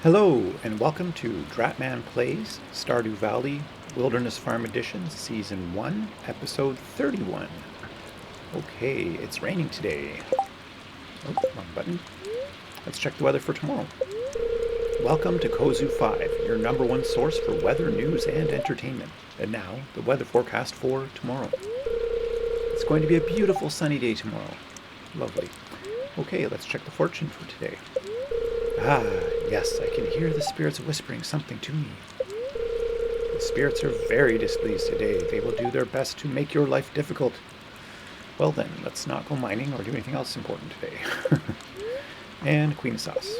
Hello, and welcome to Dratman Plays Stardew Valley Wilderness Farm Edition, Season 1, Episode 31. Okay, it's raining today. Oh, wrong button. Let's check the weather for tomorrow. Welcome to Kozu 5, your number one source for weather, news, and entertainment. And now, the weather forecast for tomorrow. It's going to be a beautiful sunny day tomorrow. Lovely. Okay, let's check the fortune for today. Ah, yes, I can hear the spirits whispering something to me. The spirits are very displeased today. They will do their best to make your life difficult. Well then, let's not go mining or do anything else important today. And Queen of Sauce.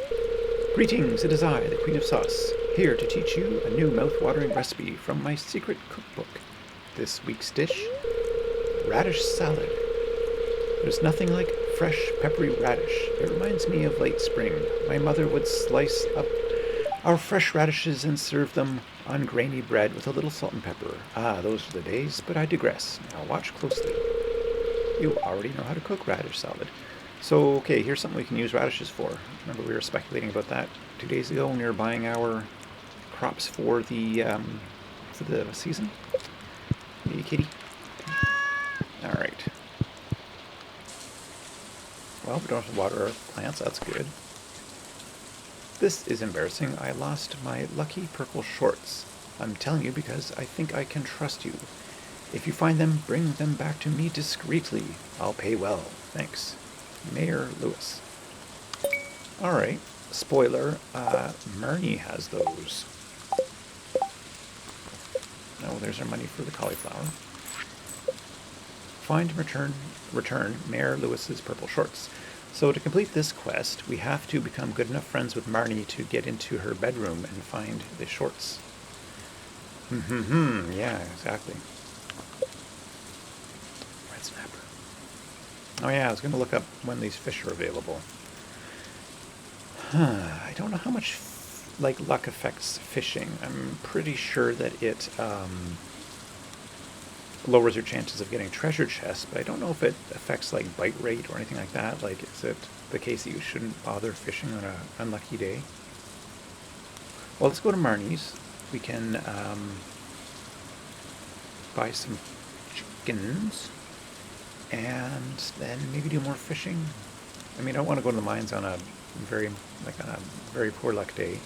Greetings, it is I, the Queen of Sauce, here to teach you a new mouth-watering recipe from my secret cookbook. This week's dish, radish salad. There's nothing like fresh, peppery radish. It reminds me of late spring. My mother would slice up our fresh radishes and serve them on grainy bread with a little salt and pepper. Ah, those are the days, but I digress. Now watch closely. You already know how to cook radish salad. So, okay, here's something we can use radishes for. Remember we were speculating about that 2 days ago when we were buying our crops for the season? Hey, kitty. Alright. Well, we don't have to water our plants, that's good. This is embarrassing. I lost my lucky purple shorts. I'm telling you because I think I can trust you. If you find them, bring them back to me discreetly. I'll pay well. Thanks. Mayor Lewis. Alright. Spoiler, Marnie has those. Oh, there's our money for the cauliflower. Find and return Mayor Lewis's purple shorts. So to complete this quest, we have to become good enough friends with Marnie to get into her bedroom and find the shorts. Yeah, exactly. Red snapper. Oh yeah, I was going to look up when these fish are available. I don't know how much luck affects fishing. I'm pretty sure that it lowers your chances of getting treasure chests, but I don't know if it affects like bite rate or anything like that. Like, is it the case that you shouldn't bother fishing on an unlucky day? Well, let's go to Marnie's. We can buy some chickens and then maybe do more fishing. I mean, I don't want to go to the mines on a very poor luck day.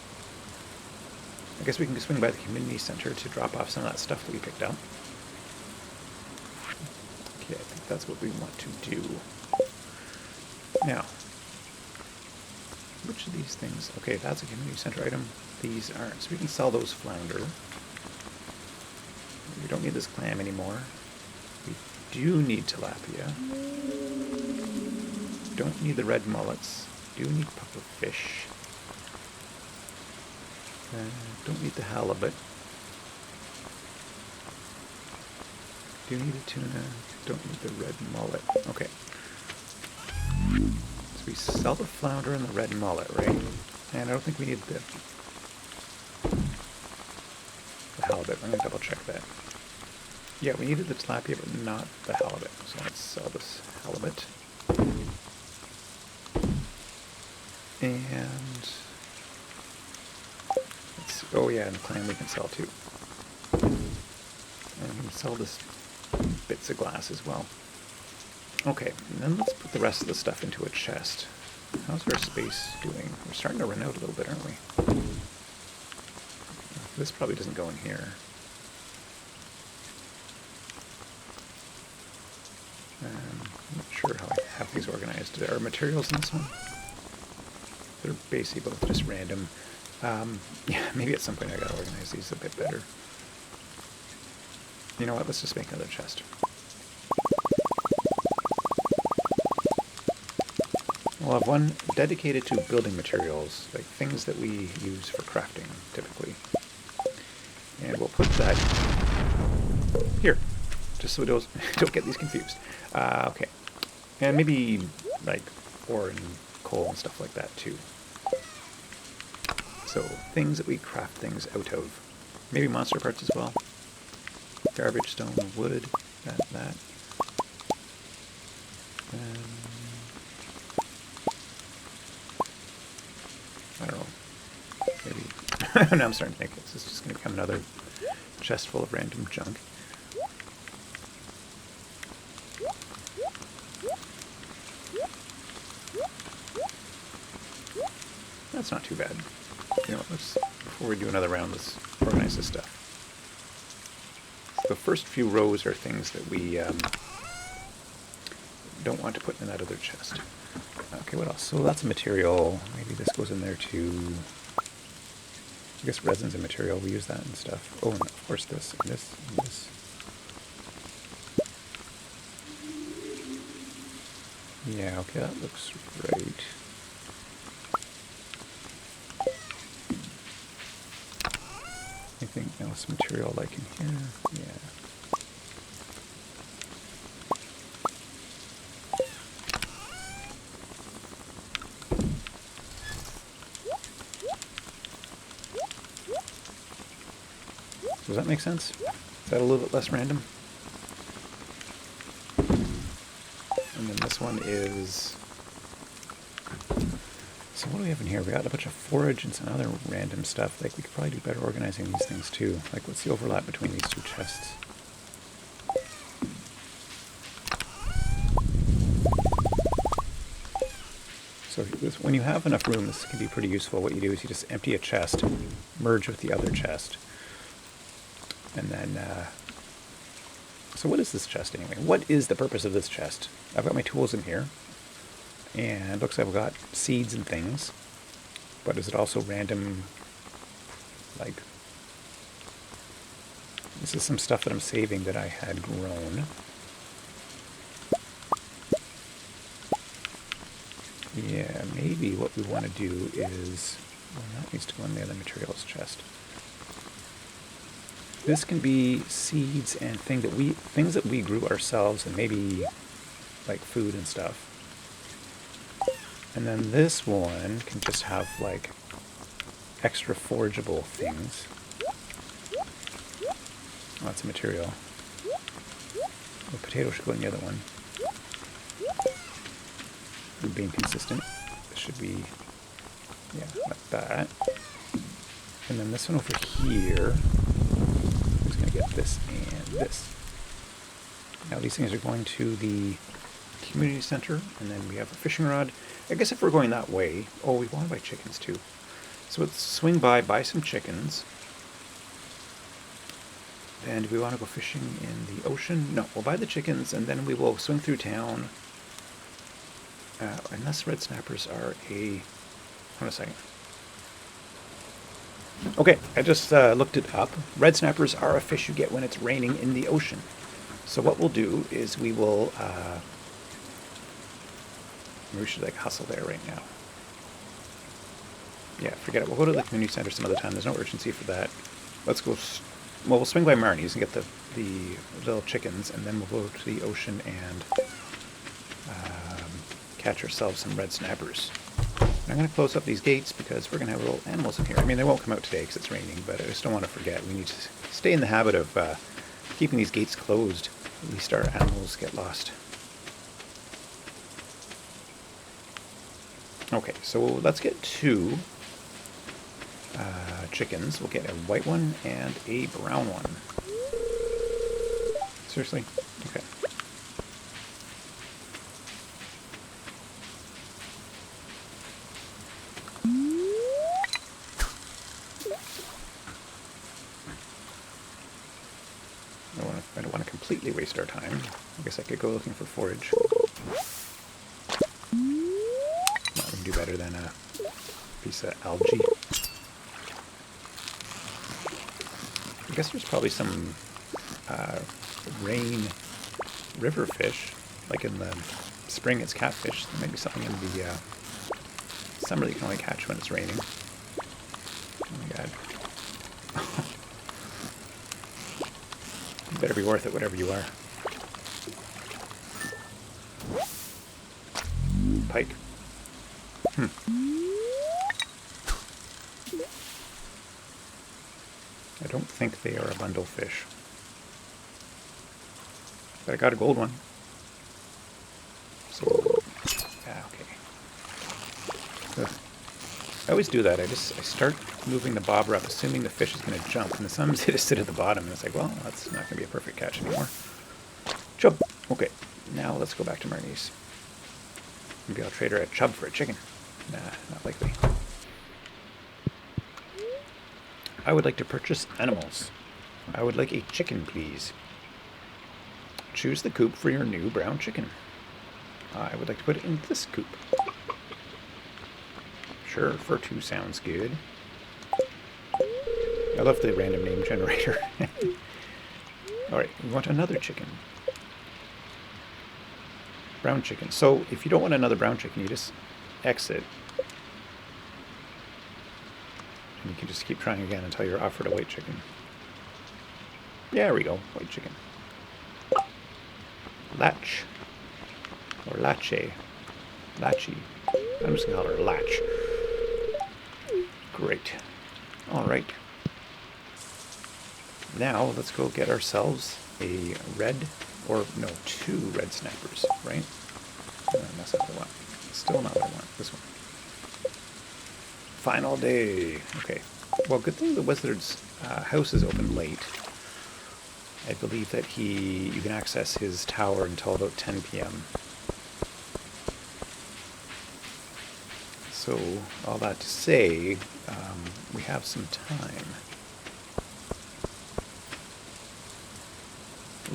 I guess we can swing by the community center to drop off some of that stuff that we picked up. Okay, I think that's what we want to do. Now, which of these things? Okay, that's a community center item. These aren't. So we can sell those flounder. We don't need this clam anymore. We do need tilapia. Don't need the red mullets. Do need puffer fish. Don't need the halibut. Do need the tuna. Don't need the red mullet. Okay. So we sell the flounder and the red mullet, right? And I don't think we need the halibut. I'm going to double check that. Yeah, we needed the tilapia, but not the halibut. So let's sell this halibut. And let's, oh yeah, and the clam we can sell too. And we can sell this bits of glass as well. Okay, and then let's put the rest of the stuff into a chest. How's our space doing? We're starting to run out a little bit, aren't we? This probably doesn't go in here. I'm not sure how I have these organized. There are materials in this one. They're basically both just random. Yeah, maybe at some point I gotta organize these a bit better. You know what, let's just make another chest. We'll have one dedicated to building materials, like things that we use for crafting, typically. And we'll put that here, just so we don't get these confused. Okay. And maybe, like, ore and coal and stuff like that, too. So, things that we craft things out of. Maybe monster parts as well. Garbage, stone, wood, that. I don't know. Maybe Now I'm starting to think this is just going to become another chest full of random junk. That's not too bad. You know, before we do another round, let's organize this stuff. The first few rows are things that we don't want to put in that other chest. Okay, what else? So lots of material. Maybe this goes in there too. I guess resin's a material. We use that and stuff. Oh, and of course this, and this, and this. Yeah, okay, that looks right. Anything else material like in here? Yeah. Does that make sense? Is that a little bit less random? And then this one is... So what do we have in here? We got a bunch of forage and some other random stuff. Like, we could probably do better organizing these things too. Like, what's the overlap between these two chests? So when you have enough room, this can be pretty useful. What you do is you just empty a chest, merge with the other chest. And then, so what is this chest anyway? What is the purpose of this chest? I've got my tools in here. And it looks like I've got seeds and things. But is it also random, like, this is some stuff that I'm saving that I had grown. Yeah, maybe what we want to do is, well, that needs to go in the other materials chest. This can be seeds and things that we grew ourselves, and maybe like food and stuff. And then this one can just have like extra forageable things. Lots of material. The potato should go in the other one. And being consistent, this should be, yeah, like that. And then this one over here is going to get this and this. Now these things are going to the community center, and then we have a fishing rod. I guess if we're going that way, oh, we want to buy chickens too. So let's swing by, buy some chickens. And do we want to go fishing in the ocean? No, we'll buy the chickens, and then we will swing through town. Unless red snappers are a... Hold on a second. Okay, I just looked it up. Red snappers are a fish you get when it's raining in the ocean. So what we'll do is we will... we should like hustle there right now. Yeah, forget it. We'll go to the community center some other time. There's no urgency for that. Let's go... Well, we'll swing by Marnie's and get the little chickens, and then we'll go to the ocean and catch ourselves some red snappers. I'm going to close up these gates because we're going to have little animals in here. I mean, they won't come out today because it's raining, but I just don't want to forget. We need to stay in the habit of keeping these gates closed. At least our animals get lost. Okay, so let's get two chickens. We'll get a white one and a brown one. Seriously? Okay. I don't want to completely waste our time. I guess I could go looking for forage. Well, we can do better than a piece of algae. I guess there's probably some rain river fish. Like in the spring it's catfish. There might be something in the summer that you can only catch when it's raining. Oh my god. You better be worth it, whatever you are. Pike. I don't think they are a bundle fish. But I got a gold one. So, yeah, okay. Ugh. I always do that. I start moving the bobber up, assuming the fish is going to jump, and sometimes they just sit at the bottom, and it's like, well, that's not going to be a perfect catch anymore. Chub. Okay, now let's go back to Marnie's. Maybe I'll trade her a chub for a chicken. Nah, not likely. I would like to purchase animals. I would like a chicken, please. Choose the coop for your new brown chicken. I would like to put it in this coop. Sure, for 2 sounds good. I love the random name generator. Alright, we want another chicken. Brown chicken. So, if you don't want another brown chicken, you just exit. And you can just keep trying again until you're offered a white chicken. There we go, white chicken. Latch. Or lache. Latchy. I'm just going to call her Latch. Great. Alright. Now, let's go get ourselves a red, or no, 2 red snappers, right? That's not what I want. Still not what I want. This one. Final day. Okay. Well, good thing the wizard's house is open late. I believe that you can access his tower until about 10 p.m. So, all that to say, we have some time.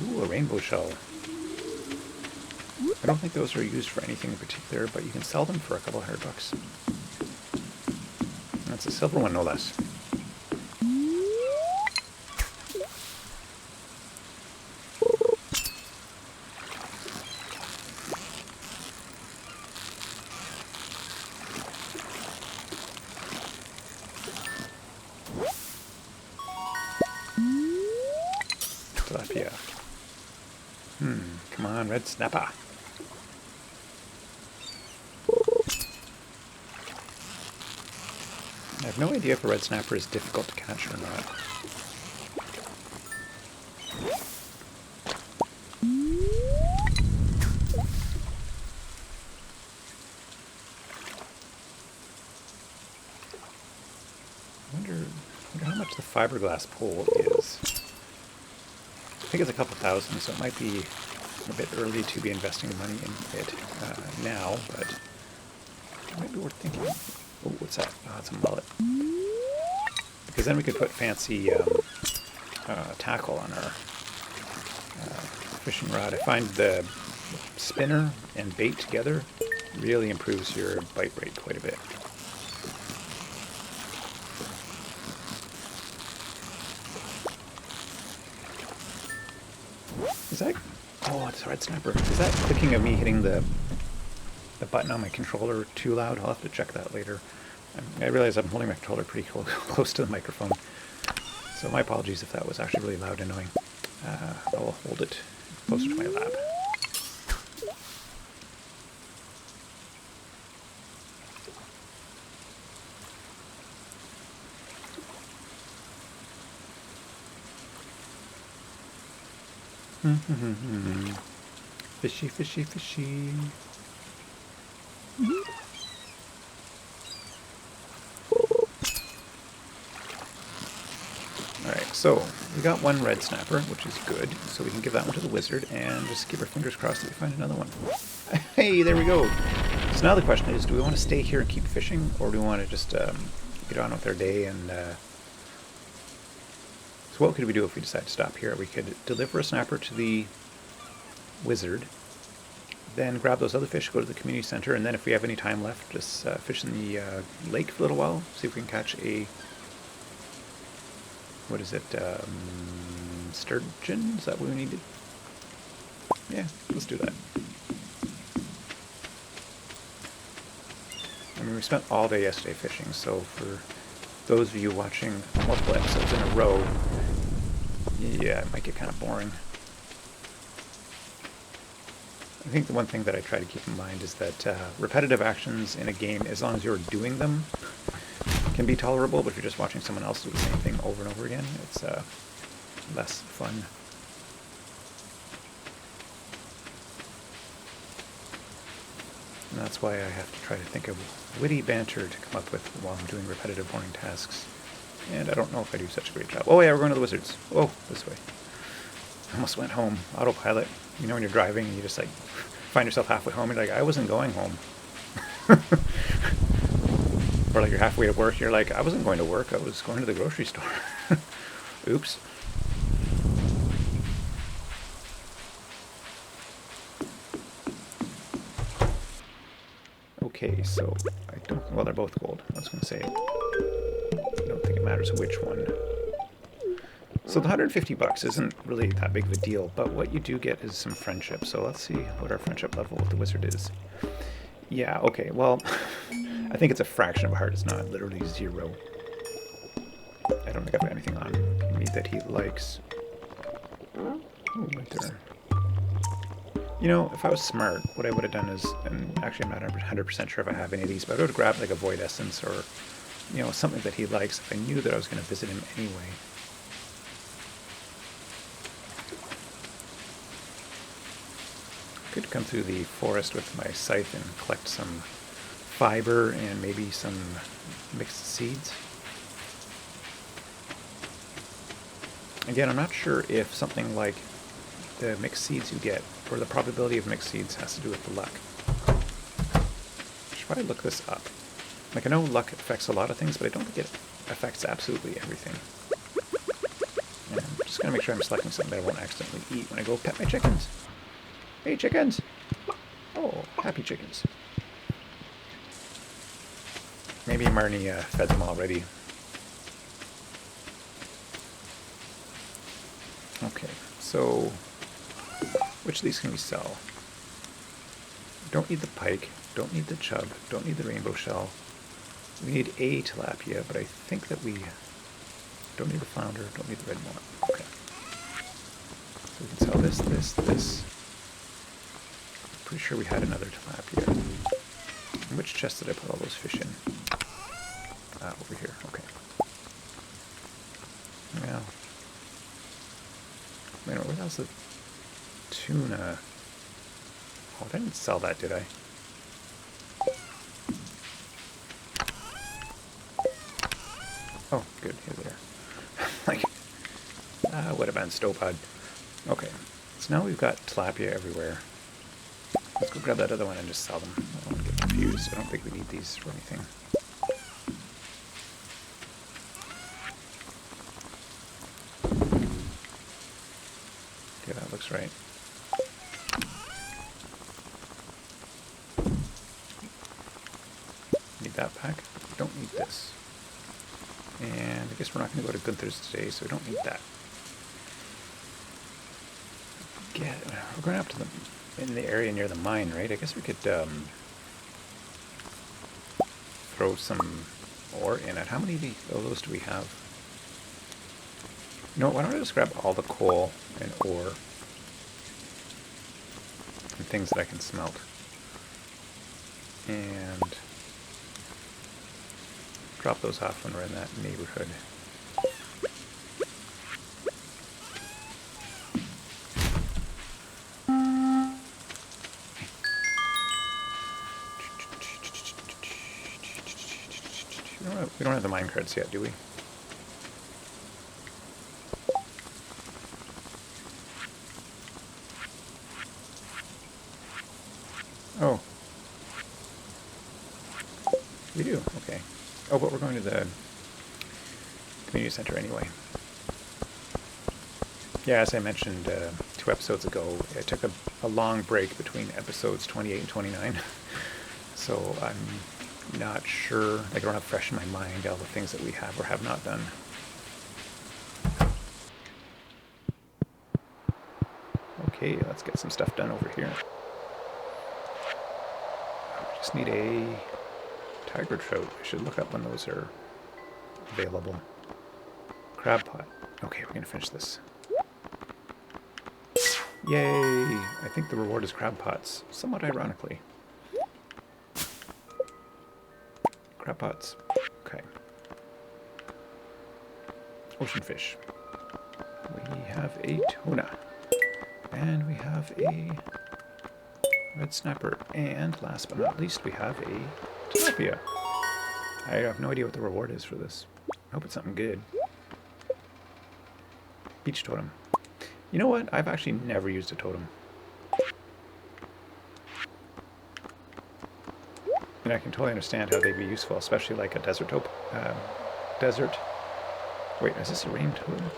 Ooh, a rainbow shell. I don't think those are used for anything in particular, but you can sell them for a couple $100. That's a silver one, no less. Tilapia. Come on, red snapper. I have no idea if a red snapper is difficult to catch or not. I wonder how much the fiberglass pole is. I think it's a couple thousand, so it might be a bit early to be investing money in it now, but it might be worth thinking. Oh, what's that? Oh, it's a mullet. Because then we could put fancy tackle on our fishing rod. I find the spinner and bait together really improves your bite rate quite a bit. Is that... Oh, it's a red snapper. Is that clicking of me hitting the button on my controller too loud? I'll have to check that later. I realize I'm holding my controller pretty close to the microphone, so my apologies if that was actually really loud and annoying. I'll hold it closer to my lap. Fishy, fishy, fishy. Alright, so we got 1 red snapper, which is good. So we can give that one to the wizard and just keep our fingers crossed that we find another one. Hey, there we go. So now the question is, do we want to stay here and keep fishing, or do we want to just get on with our day and... So what could we do if we decide to stop here? We could deliver a snapper to the wizard, then grab those other fish, go to the community center, and then if we have any time left, just fish in the lake for a little while, see if we can catch a... What is it? Sturgeon? Is that what we needed? Yeah, let's do that. I mean, we spent all day yesterday fishing, so for those of you watching multiple episodes in a row, yeah, it might get kind of boring. I think the one thing that I try to keep in mind is that repetitive actions in a game, as long as you're doing them, can be tolerable, but if you're just watching someone else do the same thing over and over again, it's less fun. And that's why I have to try to think of witty banter to come up with while I'm doing repetitive boring tasks. And I don't know if I do such a great job. Oh yeah, we're going to the wizards. Oh, this way. I almost went home. Autopilot. You know when you're driving and you just like find yourself halfway home and you're like, I wasn't going home. Or like you're halfway to work, you're like, I wasn't going to work, I was going to the grocery store. Oops. Okay, so I don't, well, they're both gold. I was going to say, I don't think it matters which one. So the 150 bucks isn't really that big of a deal, but what you do get is some friendship. So let's see what our friendship level with the wizard is. Yeah, okay, well, I think it's a fraction of a heart. It's not literally 0. I don't think I've got anything on me that he likes. Oh, right there. You know, if I was smart, what I would have done is, and actually I'm not 100% sure if I have any of these, but I would have grabbed like a void essence or, you know, something that he likes if I knew that I was going to visit him anyway. Could come through the forest with my scythe and collect some fiber and maybe some mixed seeds. Again, I'm not sure if something like the mixed seeds you get, or the probability of mixed seeds, has to do with the luck. I should probably look this up. Like, I know luck affects a lot of things, but I don't think it affects absolutely everything. And I'm just going to make sure I'm selecting something that I won't accidentally eat when I go pet my chickens. Hey, chickens! Oh, happy chickens. Maybe Marnie fed them already. Okay, so which of these can we sell? Don't need the pike, don't need the chub, don't need the rainbow shell. We need a tilapia, but I think that we don't need the flounder, don't need the red mullet. Okay. So we can sell this, this, this. Pretty sure we had another tilapia. In which chest did I put all those fish in? Ah, over here. Okay. Well, wait, where else the tuna? Oh, I didn't sell that, did I? Oh, good. Here they are. Like, would have been stowpod. Okay. So now we've got tilapia everywhere. Let's go grab that other one and just sell them. I don't want to get confused. I don't think we need these for anything. Okay, that looks right. Need that pack. Don't need this. And I guess we're not going to go to Gunther's today, so we don't need that. We're going up to in the area near the mine, right? I guess we could throw some ore in it. How many of those do we have? You know what, why don't I just grab all the coal and ore and things that I can smelt. And drop those off when we're in that neighborhood. We don't have the mine cards yet, do we? Oh. We do, okay. Oh, but we're going to the community center anyway. Yeah, as I mentioned 2 episodes ago, I took a long break between episodes 28 and 29. So I'm not sure, like I don't have fresh in my mind all the things that we have or have not done. Okay, let's get some stuff done over here. We just need a tiger trout. I should look up when those are available. Crab pot. Okay, we're gonna finish this. Yay! I think the reward is crab pots, somewhat ironically. Crab pots. Okay. Ocean fish. We have a tuna. And we have a red snapper, and last but not least, we have a tilapia. I have no idea what the reward is for this. I hope it's something good. Beach totem. You know what? I've actually never used a totem. And I can totally understand how they'd be useful, especially like a desert desert. Wait, is this a rain totem?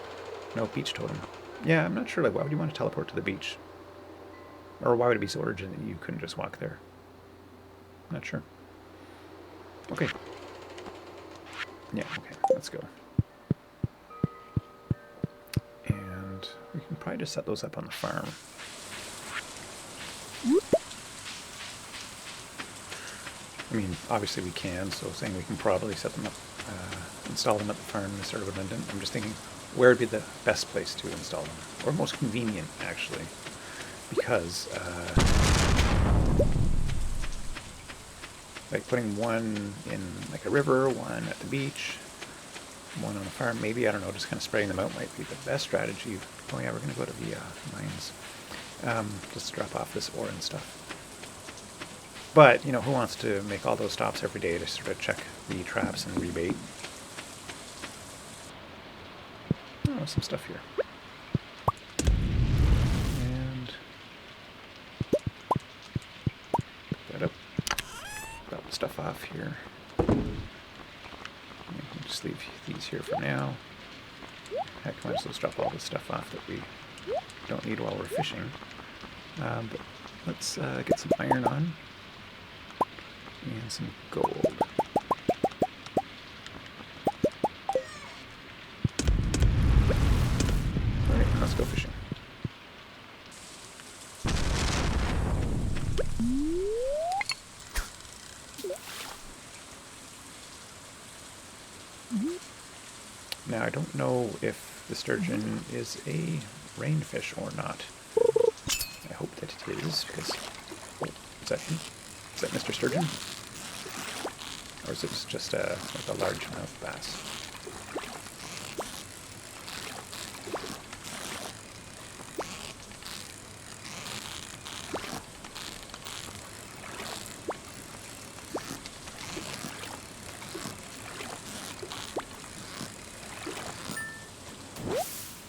No, beach totem. Yeah, I'm not sure. Like, why would you want to teleport to the beach? Or why would it be so urgent that you couldn't just walk there? Not sure. Okay. Yeah, okay, let's go. And we can probably just set those up on the farm. I mean, obviously we can, so saying we can probably set them up, install them at the farm is sort of redundant. I'm just thinking, where would be the best place to install them? Or most convenient, actually. Because, like putting one in like a river, one at the beach, one on the farm, maybe, I don't know, just kind of spreading them out might be the best strategy. Oh yeah, we're going to go to the mines. Just drop off this ore and stuff. But, you know, who wants to make all those stops every day to sort of check the traps and rebait? Oh, some stuff here. And pick that up. Drop the stuff off here. Just leave these here for now. Heck, might as well drop all this stuff off that we don't need while we're fishing. But let's get some iron on. And some gold. Alright, let's go fishing. Now, I don't know if the sturgeon is a rainfish or not. I hope that it is, because... Oh, is that him? Is that Mr. Sturgeon? Or is it just like a largemouth bass?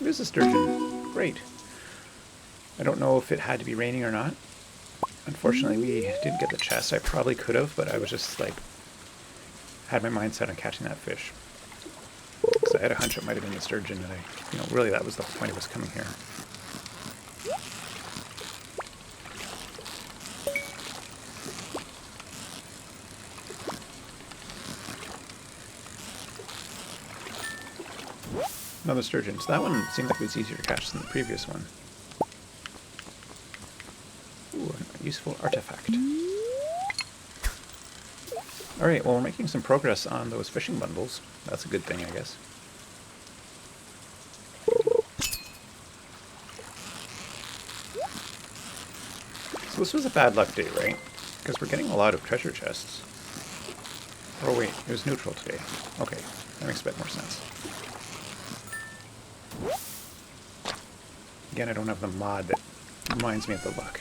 It is a sturgeon. Great. I don't know if it had to be raining or not. Unfortunately, we didn't get the chest. I probably could have, but I was just like, had my mind set on catching that fish. Because I had a hunch it might have been the sturgeon, and really that was the whole point of us coming here. Another sturgeon. So that one seemed like it was easier to catch than the previous one. Ooh, a useful artifact. Alright, well, we're making some progress on those fishing bundles. That's a good thing, I guess. So this was a bad luck day, right? Because we're getting a lot of treasure chests. Oh wait, it was neutral today. Okay, that makes a bit more sense. Again, I don't have the mod that reminds me of the luck.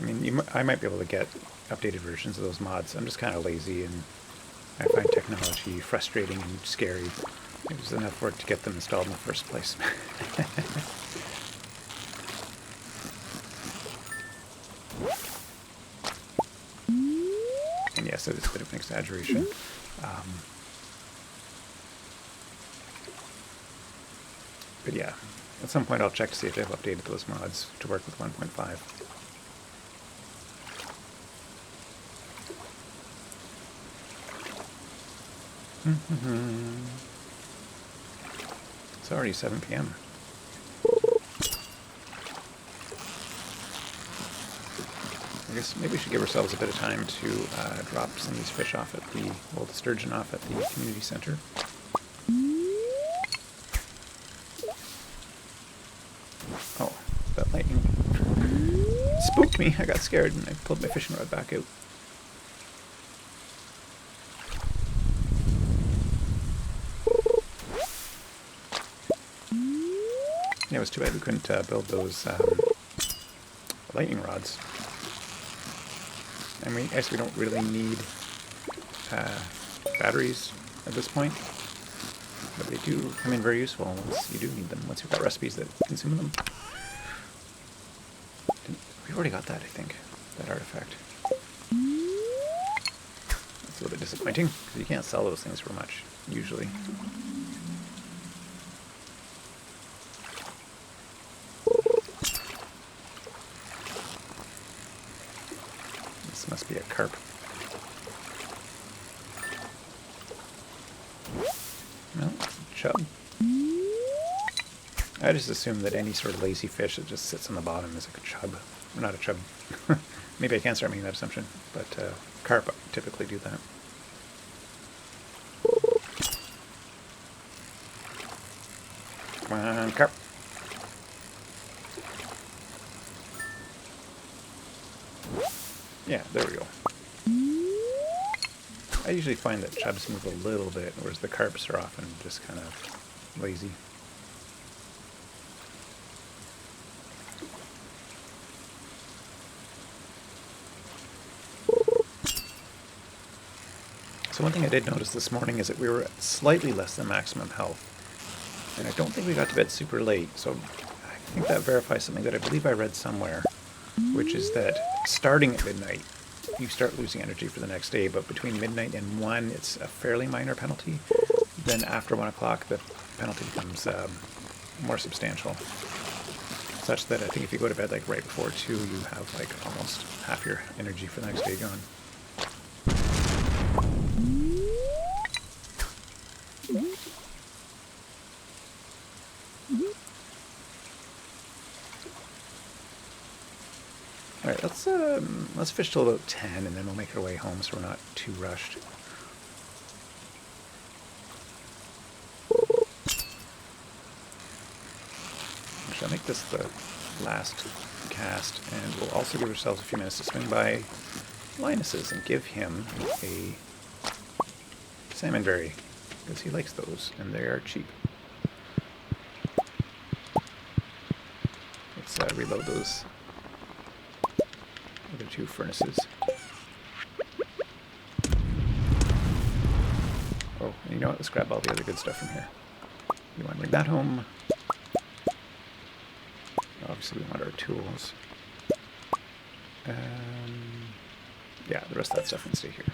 I mean, I might be able to get updated versions of those mods. I'm just kind of lazy, and I find technology frustrating and scary. It was enough work to get them installed in the first place. And yes, it is a bit of an exaggeration. But yeah, at some point I'll check to see if they've updated those mods to work with 1.5. It's already 7 p.m. I guess maybe we should give ourselves a bit of time to drop some of these fish off at the sturgeon off at the community center. Oh, that lightning spooked me. I got scared and I pulled my fishing rod back out. was too bad we couldn't build those lightning rods. I mean, I guess we don't really need batteries at this point, but they do come in very useful once you do need them, once you've got recipes that consume them. We've already got that, I think, that artifact. That's a little bit disappointing, because you can't sell those things for much, usually. This must be a carp. No, it's a chub. I just assume that any sort of lazy fish that just sits on the bottom is like a chub. Or not a chub. Maybe I can start making that assumption, but carp typically do that. Come on, carp. Yeah, there we go. I usually find that chubs move a little bit, whereas the carps are often just kind of lazy. So one thing I did notice this morning is that we were at slightly less than maximum health. And I don't think we got to bed super late, so I think that verifies something that I believe I read somewhere, which is that starting at midnight, you start losing energy for the next day, but between midnight and 1, it's a fairly minor penalty. Then after 1 o'clock, the penalty becomes more substantial, such that I think if you go to bed like right before 2, you have like almost half your energy for the next day gone. Alright, let's fish till about 10 and then we'll make our way home so we're not too rushed. Actually, I'll make this the last cast, and we'll also give ourselves a few minutes to swing by Linus's and give him a salmon berry, because he likes those, and they are cheap. Let's reload those other 2 furnaces. Oh, and you know what? Let's grab all the other good stuff from here. We want to bring that home. Obviously, we want our tools. Yeah, the rest of that stuff can stay here.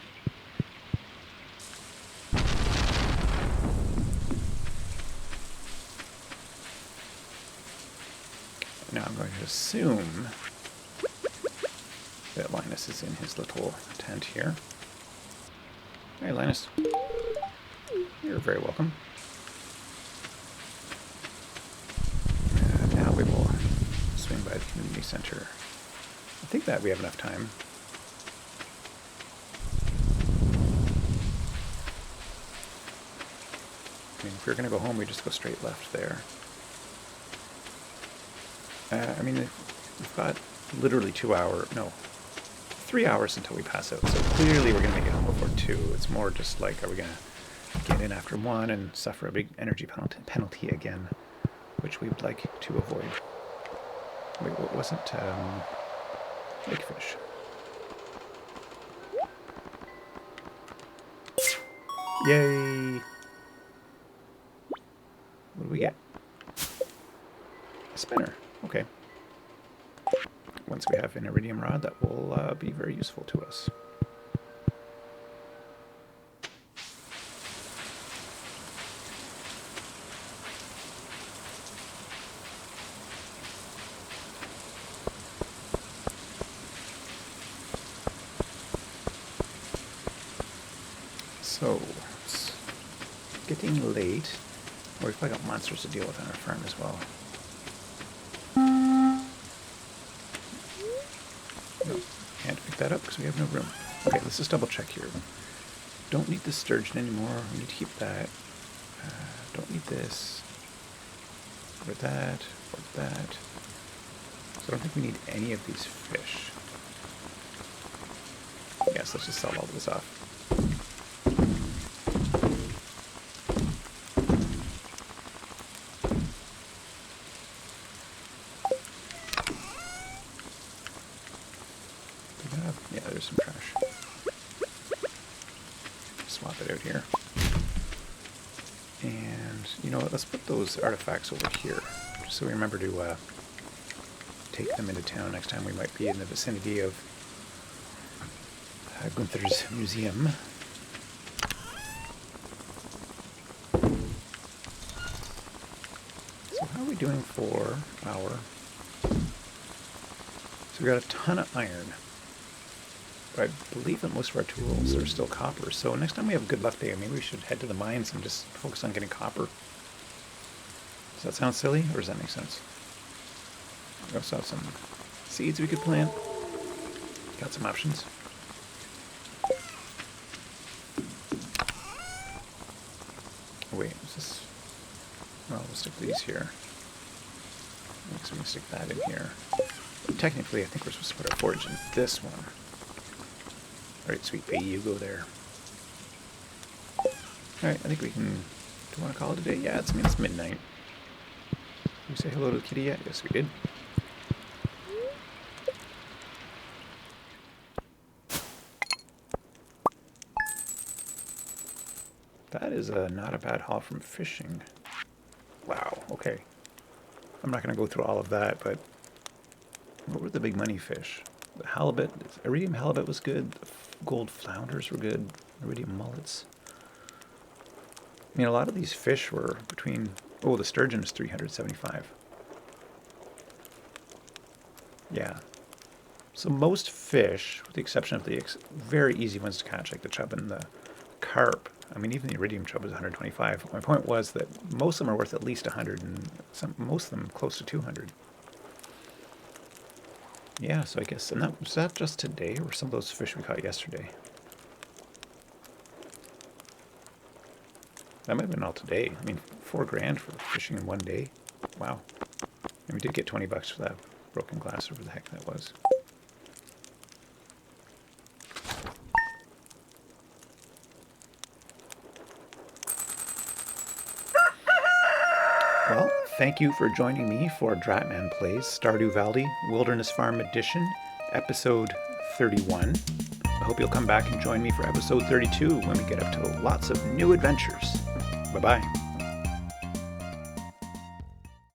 Now I'm going to assume that Linus is in his little tent here. Hey, Linus. You're very welcome. And now we will swing by the community center. I think that we have enough time. I mean, if we were going to go home, we just go straight left there. I mean, we've got literally 3 hours until we pass out. So clearly we're going to make it home before 2. It's more just like, are we going to get in after 1 and suffer a big energy penalty again, which we would like to avoid. Wait, what was it? Lakefish. Yay! What do we get? A spinner. Okay. Once we have an iridium rod, that will be very useful to us. So, it's getting late. We've probably got monsters to deal with on our farm as well. No, can't pick that up because we have no room. Okay, let's just double check here. Don't need the sturgeon anymore. We need to keep that. Don't need this. Or that. Or that. So I don't think we need any of these fish. Yes, let's just sell all of this off. swap it out here. And you know what, let's put those artifacts over here, just so we remember to take them into town next time we might be in the vicinity of Gunther's museum. So how are we doing for our... So we got a ton of iron. But I believe that most of our tools are still copper. So next time we have a good luck day, maybe we should head to the mines and just focus on getting copper. Does that sound silly, or does that make sense? We also have some seeds we could plant. Got some options. Oh, wait, is this... Well, we'll stick these here. So we can stick that in here. But technically, I think we're supposed to put our forage in this one. Alright, sweet pea, you go there. Alright, I think we can... Do you want to call it a day? Yeah, it's midnight. Did we say hello to the kitty yet? Yes, we did. That is not a bad haul from fishing. Wow, okay. I'm not going to go through all of that, but... What were the big money fish? The halibut, iridium halibut was good. The gold flounders were good. Iridium mullets. I mean, a lot of these fish were between... Oh, the sturgeon is 375. Yeah. So most fish, with the exception of the very easy ones to catch, like the chub and the carp, I mean, even the iridium chub was 125. My point was that most of them are worth at least 100, and most of them close to 200. Yeah, so I guess, and was that just today, or some of those fish we caught yesterday? That might have been all today. I mean, $4 for fishing in one day. Wow. And we did get 20 bucks for that broken glass, or whatever the heck that was. Well, thank you for joining me for Dratman Plays Stardew Valley Wilderness Farm Edition, episode 31. I hope you'll come back and join me for episode 32 when we get up to lots of new adventures. Bye-bye.